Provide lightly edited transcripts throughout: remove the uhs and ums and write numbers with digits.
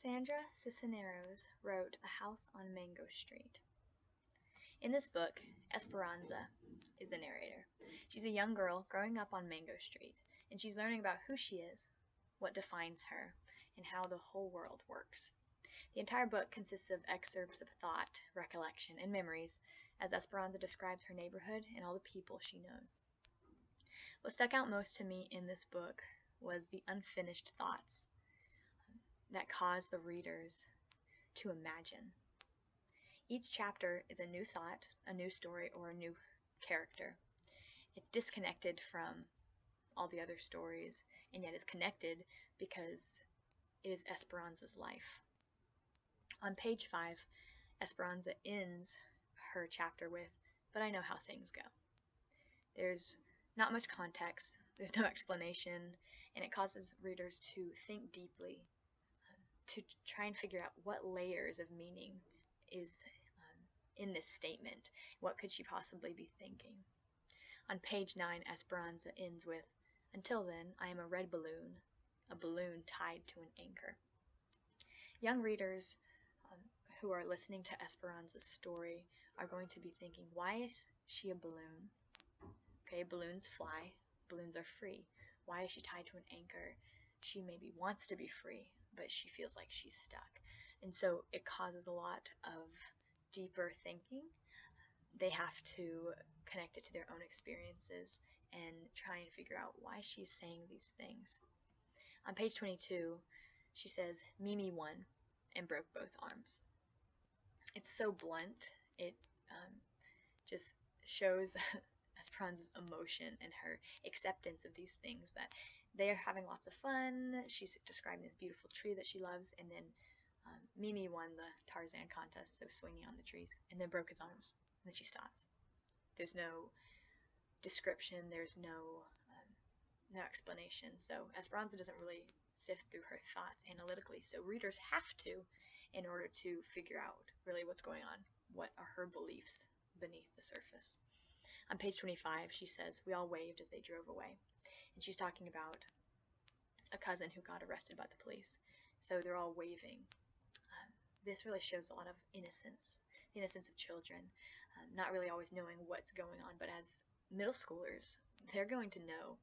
Sandra Cisneros wrote A House on Mango Street. In this book, Esperanza is the narrator. She's a young girl growing up on Mango Street, and she's learning about who she is, what defines her, and how the whole world works. The entire book consists of excerpts of thought, recollection, and memories as Esperanza describes her neighborhood and all the people she knows. What stuck out most to me in this book was the unfinished thoughts that cause the readers to imagine. Each chapter is a new thought, a new story, or a new character. It's disconnected from all the other stories, and yet is connected because it is Esperanza's life. On page 5, Esperanza ends her chapter with, "But I know how things go." There's not much context, there's no explanation, and it causes readers to think deeply, to try and figure out what layers of meaning is in this statement. What could she possibly be thinking? On page 9, Esperanza ends with, "Until then, I am a red balloon, a balloon tied to an anchor." Young readers who are listening to Esperanza's story are going to be thinking, why is she a balloon? Okay, balloons fly, balloons are free. Why is she tied to an anchor? She maybe wants to be free, but she feels like she's stuck. And so it causes a lot of deeper thinking. They have to connect it to their own experiences and try and figure out why she's saying these things. On page 22, she says, "Mimi won and broke both arms." It's so blunt. It just shows Esperanza's emotion and her acceptance of these things, that they are having lots of fun. She's describing this beautiful tree that she loves, and then Mimi won the Tarzan contest, so swinging on the trees, and then broke his arms, and then she stops. There's no description, there's no explanation, so Esperanza doesn't really sift through her thoughts analytically, so readers have to, in order to figure out really what's going on, what are her beliefs beneath the surface. On page 25, she says, "We all waved as they drove away," and she's talking about a cousin who got arrested by the police, so they're all waving. This really shows a lot of innocence, the innocence of children, not really always knowing what's going on, but as middle schoolers, they're going to know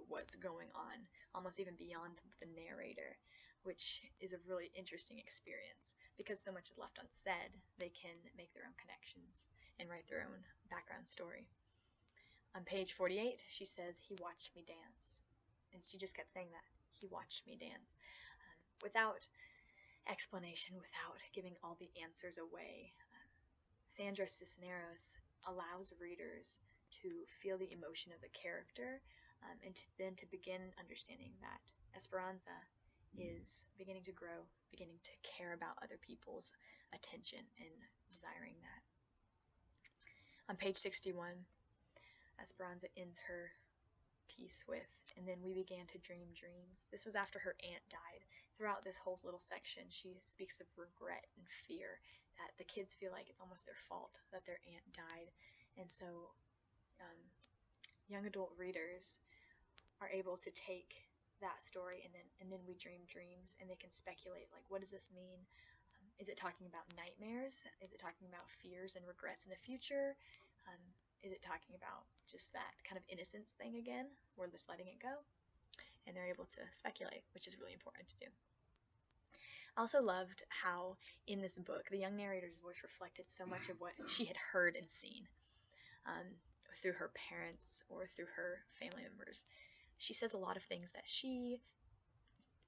what's going on, almost even beyond the narrator, which is a really interesting experience. Because so much is left unsaid, they can make their own connections and write their own background story. On page 48, she says, "He watched me dance." And she just kept saying that, "He watched me dance," without explanation, without giving all the answers away. Sandra Cisneros allows readers to feel the emotion of the character, and then to begin understanding that Esperanza is beginning to grow, beginning to care about other people's attention and desiring that. On page 61, Esperanza ends her piece with, "And then we began to dream dreams." This was after her aunt died. Throughout this whole little section, she speaks of regret and fear, that the kids feel like it's almost their fault that their aunt died. And so young adult readers are able to take that story and then we dream dreams, and they can speculate, like, what does this mean? Is it talking about nightmares? Is it talking about fears and regrets in the future? Is it talking about just that kind of innocence thing again? We're just letting it go. And they're able to speculate, which is really important to do. I also loved how in this book the young narrator's voice reflected so much of what she had heard and seen through her parents or through her family members. She says a lot of things that she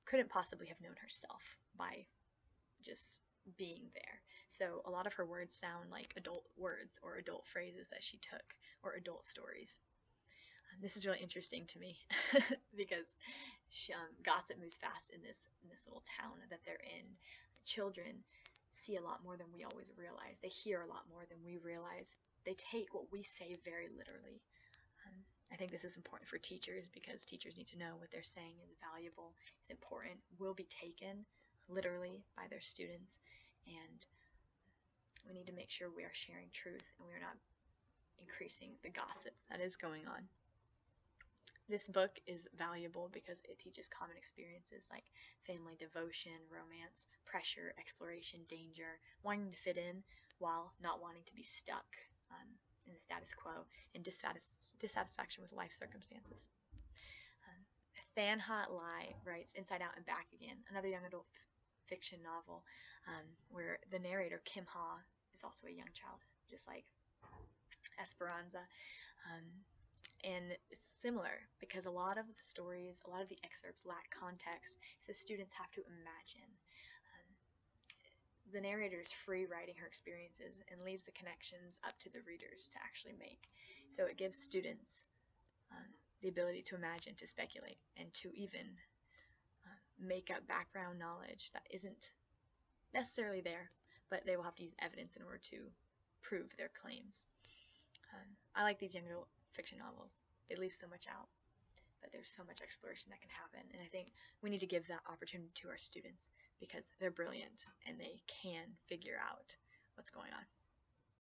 couldn't possibly have known herself by just being there. So a lot of her words sound like adult words or adult phrases that she took, or adult stories. This is really interesting to me because gossip moves fast in this little town that they're in. Children see a lot more than we always realize. They hear a lot more than we realize. They take what we say very literally. I think this is important for teachers, because teachers need to know what they're saying is valuable, is important, will be taken literally by their students, and we need to make sure we are sharing truth and we are not increasing the gossip that is going on. This book is valuable because it teaches common experiences like family, devotion, romance, pressure, exploration, danger, wanting to fit in while not wanting to be stuck in the status quo, and dissatisfaction with life circumstances. Um, Thanha Lai writes Inside Out and Back Again, another young adult fiction novel where the narrator, Kim Ha, is also a young child, just like Esperanza. Um, and it's similar because a lot of the stories, a lot of the excerpts lack context, so students have to imagine. Um, the narrator is free writing her experiences and leaves the connections up to the readers to actually make. So it gives students um, the ability to imagine, to speculate, and to even make up background knowledge that isn't necessarily there, but they will have to use evidence in order to prove their claims. I like these young adult fiction novels. They leave so much out, but there's so much exploration that can happen, and I think we need to give that opportunity to our students because they're brilliant and they can figure out what's going on.